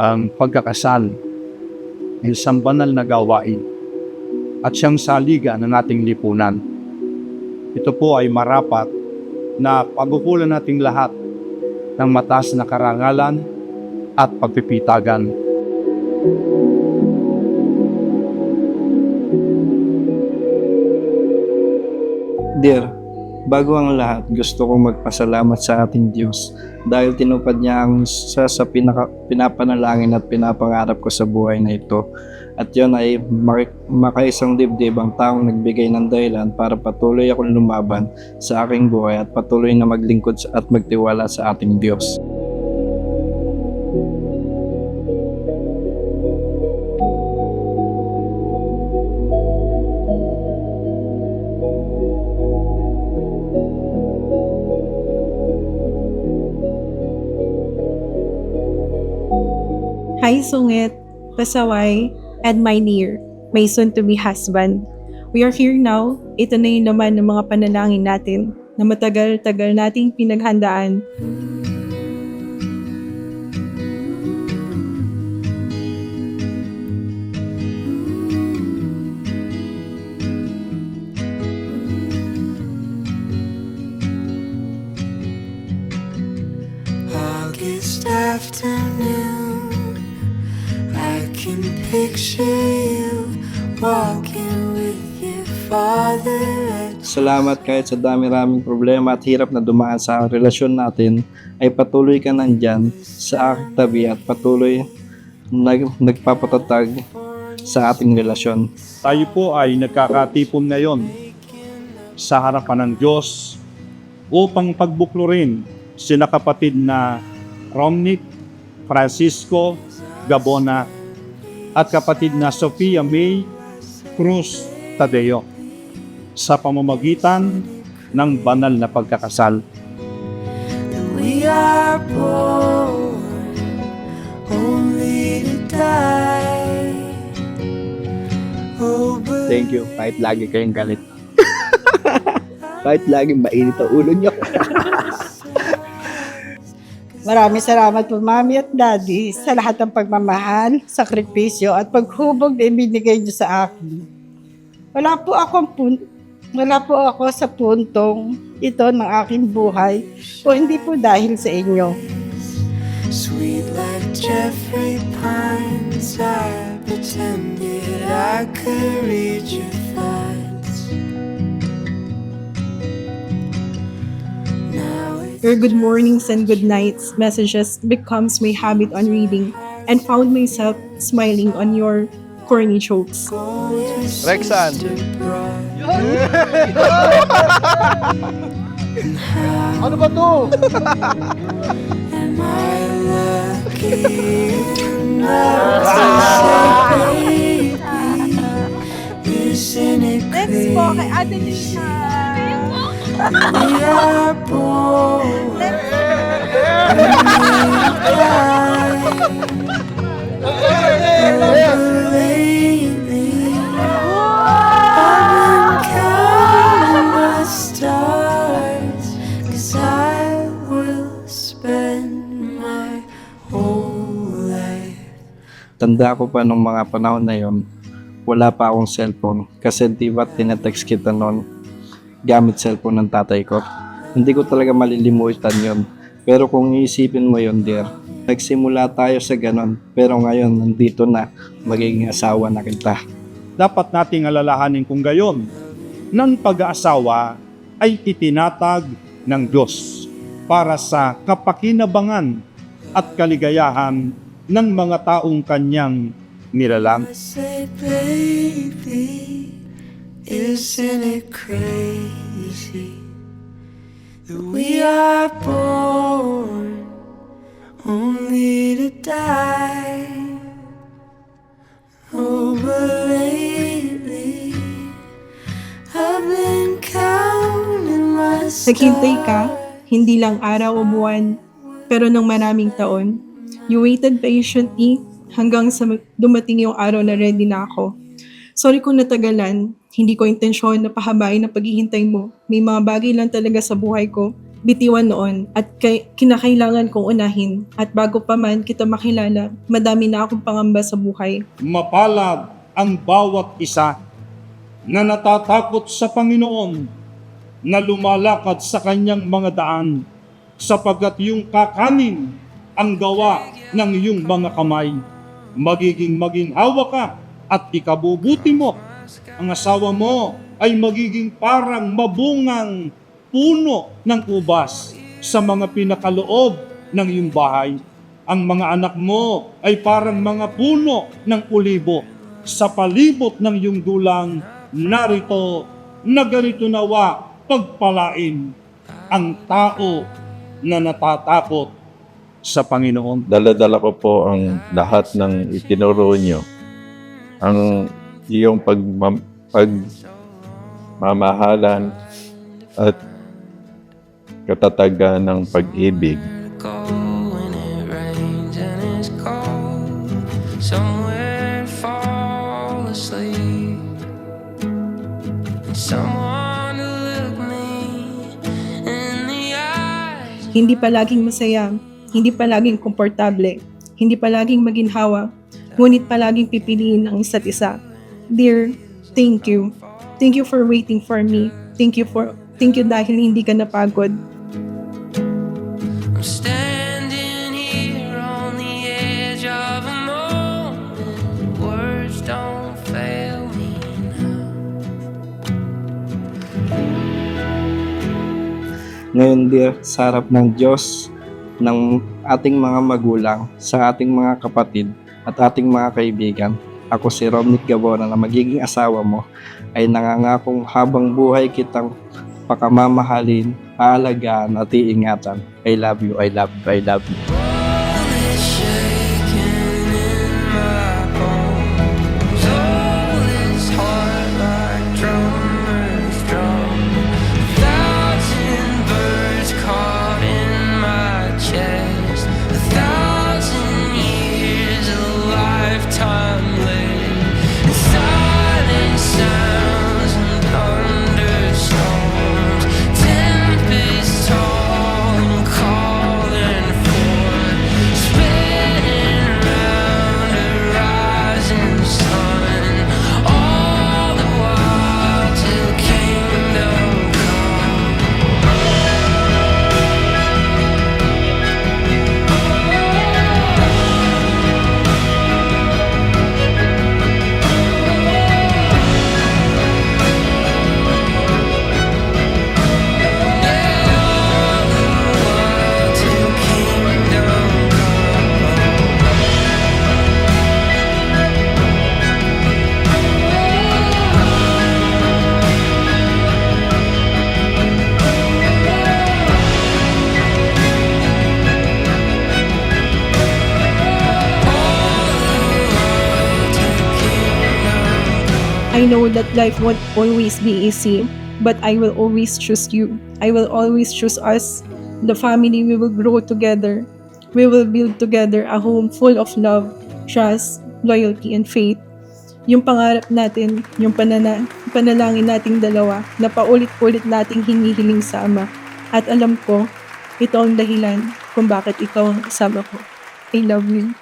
ang pagkakasal ay isang banal na gawain at siyang saliga ng ating lipunan. Ito po ay marapat na pagkukulan nating lahat ng mataas na karangalan at pagpipitagan. Dear, bago ang lahat, gusto kong magpasalamat sa ating Diyos dahil tinupad niya ang isa sa pinapanalangin at pinapangarap ko sa buhay na ito. At yun ay makaisang dibdib ang taong nagbigay ng dahilan para patuloy akong lumaban sa aking buhay at patuloy na maglingkod at magtiwala sa ating Diyos. Hi Sungit, Pasaway, and my dear, my soon-to-be husband. We are here now. Ito na yung naman ng mga panalangin natin na matagal-tagal nating pinaghandaan. August afternoon, I can picture you walking with your father. Salamat kahit sa dami-raming problema at hirap na dumaan sa relasyon natin, ay patuloy ka nandyan sa aking tabi at patuloy nagpapatatag sa ating relasyon. Tayo po ay nagkakatipon ngayon sa harapan ng Diyos upang pagbuklurin sina kapatid na Romnick, Francisco, Gabona at kapatid na Sofia May Cruz Tadeo sa pamamagitan ng banal na pagkakasal. We are born only to die. Oh, but Thank you, kahit lagi kayong galit. Kahit laging mainit ang ulo nyo. Maraming salamat po, Mami at Daddy, sa lahat ng pagmamahal, sakripisyo at paghubog na ibinigay niyo sa akin. Wala po ako sa puntong ito ng aking buhay kung hindi po dahil sa inyo. sweet like Jeffrey Pines, I pretended I could read your thoughts. Now it's Your good mornings and good nights messages becomes my habit on reading and found myself smiling on your corny jokes. Rexan! Ano ba to? Am I lucky enough to say, baby, isn't it Next po kay great? Ate Lisa. We are born lately, I've been counting my stars, 'cause I will spend my whole life. Tanda ko pa nung mga panahon na yon, wala pa akong cellphone kasi di ba tinetext kita noon gamit cellphone ng tatay ko. Hindi ko talaga malilimutan yon. Pero kung iisipin mo yon, dear, nagsimula tayo sa ganon pero ngayon nandito na, magiging asawa na kita. Dapat nating alalahanin kung gayon, ng pag-aasawa ay itinatag ng Diyos para sa kapakinabangan at kaligayahan ng mga taong kanyang nilalang. I say, baby, isn't it crazy that we are born only to die? Oh, but lately I've been counting my Naghintay ka, stars. hindi lang araw o buwan, pero ng maraming taon. You waited patiently hanggang sa dumating yung araw na ready na ako. Sorry kung natagalan, hindi ko intensyon na pahabain ang paghihintay mo. May mga bagay lang talaga sa buhay ko bitiwan noon at kinakailangan kong unahin at bago pa man kita makilala, madami na akong pangamba sa buhay. Mapalad ang bawat isa na natatakot sa Panginoon, na lumalakad sa kanyang mga daan, sapagkat yung kakanin ang gawa ng iyong mga kamay. Magiging maginhawa ka at ikabubuti mo. Ang asawa mo ay magiging parang mabungang puno ng ubas sa mga pinakaloob ng iyong bahay. Ang mga anak mo ay parang mga puno ng ulibo sa palibot ng iyong dulang. Narito na ganito nawa pagpalain ang tao na natatakot sa Panginoon. Dala-dala ko po ang lahat ng itinuro nyo. Ang iyong pagmamahalan at katatagan ng pag-ibig. When it rains and it's cold, somewhere fall asleep, and someone to look me in the eyes. Hindi palaging masaya, hindi palaging komportable, hindi palaging maginhawa, ngunit palaging pipiliin ang isa't isa. Dear, thank you. Thank you for waiting for me. Thank you dahil hindi ka napagod. I'm standing here on the edge of a moment. Words don't fail me now. Ngayon, dear, sa harap ng Diyos, ng ating mga magulang, sa ating mga kapatid, at ating mga kaibigan, ako si Romnick Gabona na magiging asawa mo, ay nangangakong habang buhay kitang pakamamahalin, aalagaan at iingatan. I love you, I love you, I love you. All is shaking in my bones. All is heart like drummers drum. 1,000 birds caught in my chest. 1,000 years, a lifetime lived in silent sounds and thunderstorms. Tempests tall and calling forth, spinning round a rising sun. All the while till kingdom come. Till kingdom come. I know that life won't always be easy, but I will always choose you. I will always choose us. The family, we will grow together. We will build together a home full of love, trust, loyalty, and faith. Yung pangarap natin, yung panalangin nating dalawa na paulit-ulit nating hinihiling sa Ama. At alam ko, ito ang dahilan kung bakit ikaw ang kasama ko. I love you.